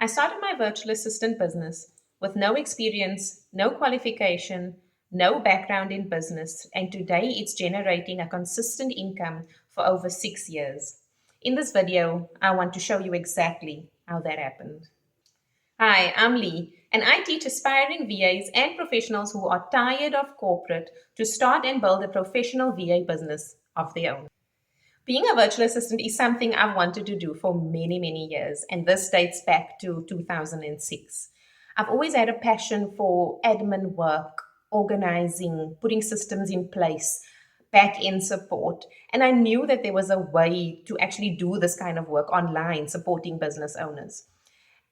I started my virtual assistant business with no experience, no qualification, no background in business, and today it's generating a consistent income for over 6 years. In this video, I want to show you exactly how that happened. Hi, I'm Lee, and I teach aspiring VAs and professionals who are tired of corporate to start and build a professional VA business of their own. Being a virtual assistant is something I've wanted to do for many, many years, and this dates back to 2006. I've always had a passion for admin work, organizing, putting systems in place, back end support, and I knew that there was a way to actually do this kind of work online, supporting business owners.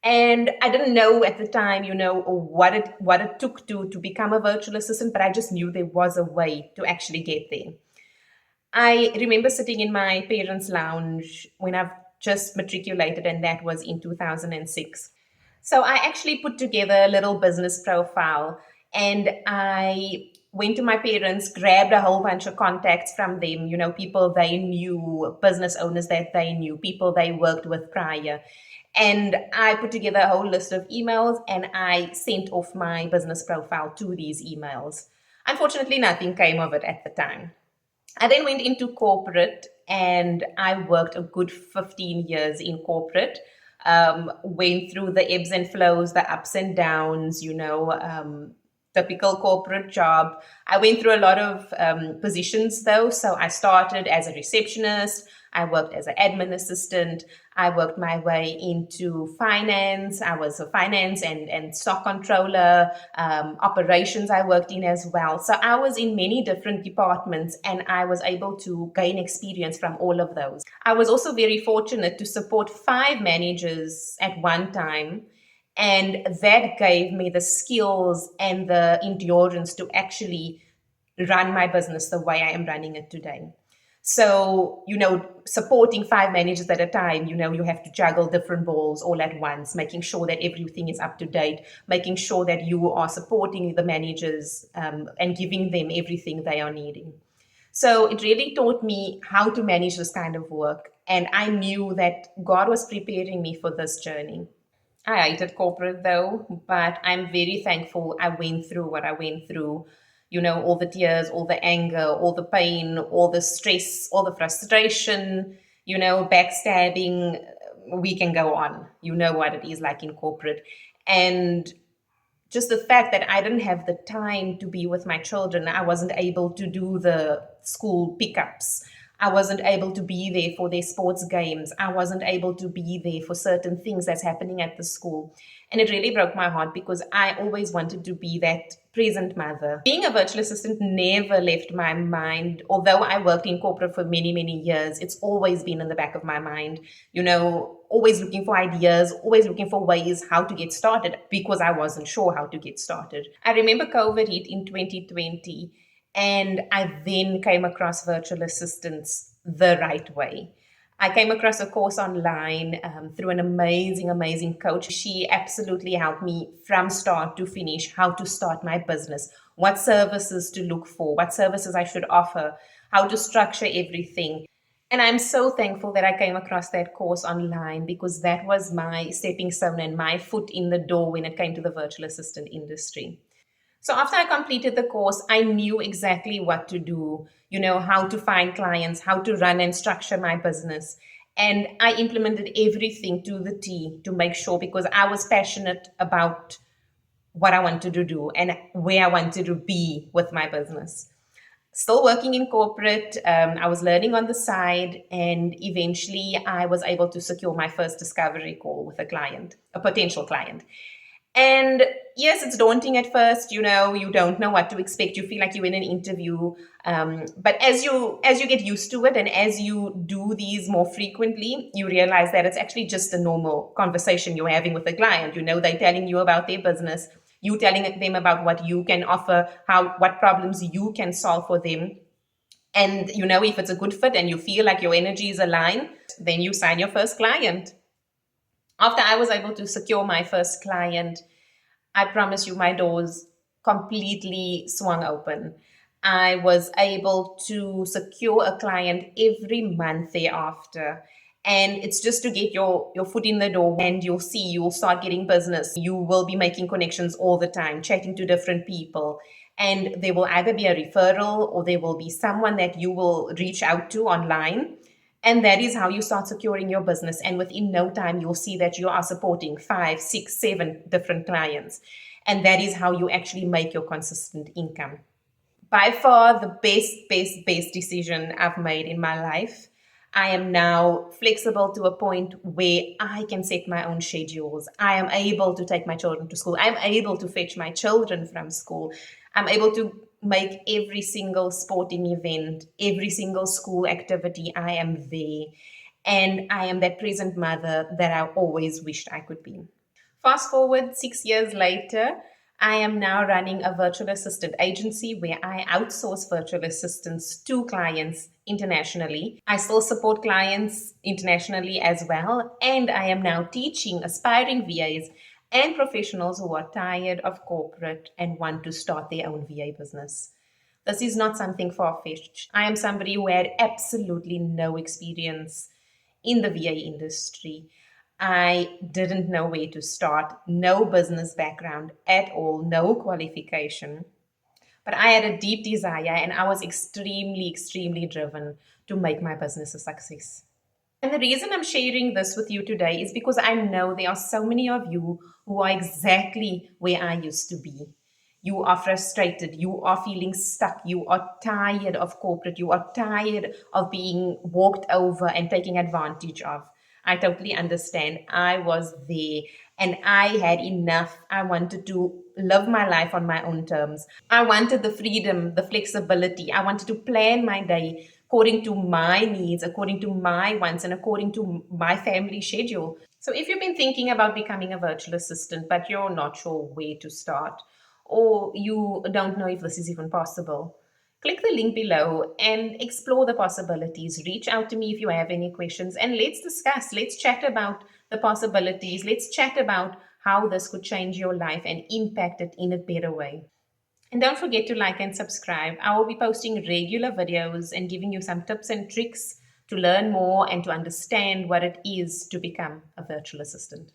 And I didn't know at the time, what it took to become a virtual assistant, but I just knew there was a way to actually get there. I remember sitting in my parents' lounge when I've just matriculated, and that was in 2006. So I actually put together a little business profile and I went to my parents, grabbed a whole bunch of contacts from them, people they knew, business owners that they knew, people they worked with prior. And I put together a whole list of emails and I sent off my business profile to these emails. Unfortunately, nothing came of it at the time. I then went into corporate and I worked a good 15 years in corporate. Went through the ebbs and flows, the ups and downs, typical corporate job. I went through a lot of positions though. So I started as a receptionist. I worked as an admin assistant. I worked my way into finance. I was a finance and stock controller. Operations I worked in as well. So I was in many different departments and I was able to gain experience from all of those. I was also very fortunate to support 5 managers at one time. And that gave me the skills and the endurance to actually run my business the way I am running it today. So, supporting 5 managers at a time, you have to juggle different balls all at once, making sure that everything is up to date, making sure that you are supporting the managers and giving them everything they are needing. So it really taught me how to manage this kind of work. And I knew that God was preparing me for this journey. I hated corporate though, but I'm very thankful I went through what I went through. All the tears, all the anger, all the pain, all the stress, all the frustration, backstabbing. We can go on. You know what it is like in corporate. And just the fact that I didn't have the time to be with my children, I wasn't able to do the school pickups. I wasn't able to be there for their sports games. I wasn't able to be there for certain things that's happening at the school. And it really broke my heart because I always wanted to be that present mother. Being a virtual assistant never left my mind. Although I worked in corporate for many, many years, it's always been in the back of my mind, always looking for ideas, always looking for ways how to get started because I wasn't sure how to get started. I remember COVID hit in 2020. And I then came across virtual assistants the right way. I came across a course online through an amazing, amazing coach. She absolutely helped me from start to finish how to start my business, what services to look for, what services I should offer, how to structure everything. And I'm so thankful that I came across that course online because that was my stepping stone and my foot in the door when it came to the virtual assistant industry. So after I completed the course, I knew exactly what to do, how to find clients, how to run and structure my business. And I implemented everything to the T to make sure because I was passionate about what I wanted to do and where I wanted to be with my business. Still working in corporate, I was learning on the side, and eventually I was able to secure my first discovery call with a client, a potential client. And yes, it's daunting at first. You don't know what to expect. You feel like you're in an interview. But as you get used to it, and as you do these more frequently, you realize that it's actually just a normal conversation you're having with a client. They're telling you about their business, you telling them about what you can offer, what problems you can solve for them. And if it's a good fit and you feel like your energy is aligned, then you sign your first client. After I was able to secure my first client, I promise you my doors completely swung open. I was able to secure a client every month thereafter. And it's just to get your foot in the door, and you'll start getting business. You will be making connections all the time, chatting to different people, and there will either be a referral or there will be someone that you will reach out to online, and that is how you start securing your business. And within no time, you'll see that you are supporting 5, 6, 7 different clients, and that is how you actually make your consistent income. By far the best decision I've made in my life. I am now flexible to a point where I can set my own schedules. I am able to take my children to school. I'm able to fetch my children from school. I'm able to make every single sporting event, every single school activity. I am there. And I am that present mother that I always wished I could be. Fast forward 6 years later, I am now running a virtual assistant agency where I outsource virtual assistants to clients internationally. I still support clients internationally as well, and I am now teaching aspiring VAs and professionals who are tired of corporate and want to start their own VA business. This is not something far fetched. I am somebody who had absolutely no experience in the VA industry. I didn't know where to start, no business background at all, no qualification. But I had a deep desire and I was extremely driven to make my business a success. And the reason I'm sharing this with you today is because I know there are so many of you who are exactly where I used to be. You are frustrated, you are feeling stuck, you are tired of corporate, you are tired of being walked over and taken advantage of. I totally understand. I was there and I had enough. I wanted to live my life on my own terms. I wanted the freedom, the flexibility. I wanted to plan my day according to my needs, according to my wants, and according to my family schedule. So, if you've been thinking about becoming a virtual assistant, but you're not sure where to start, or you don't know if this is even possible, click the link below and explore the possibilities. Reach out to me if you have any questions and let's discuss. Let's chat about the possibilities. Let's chat about how this could change your life and impact it in a better way. And don't forget to like and subscribe. I will be posting regular videos and giving you some tips and tricks to learn more and to understand what it is to become a virtual assistant.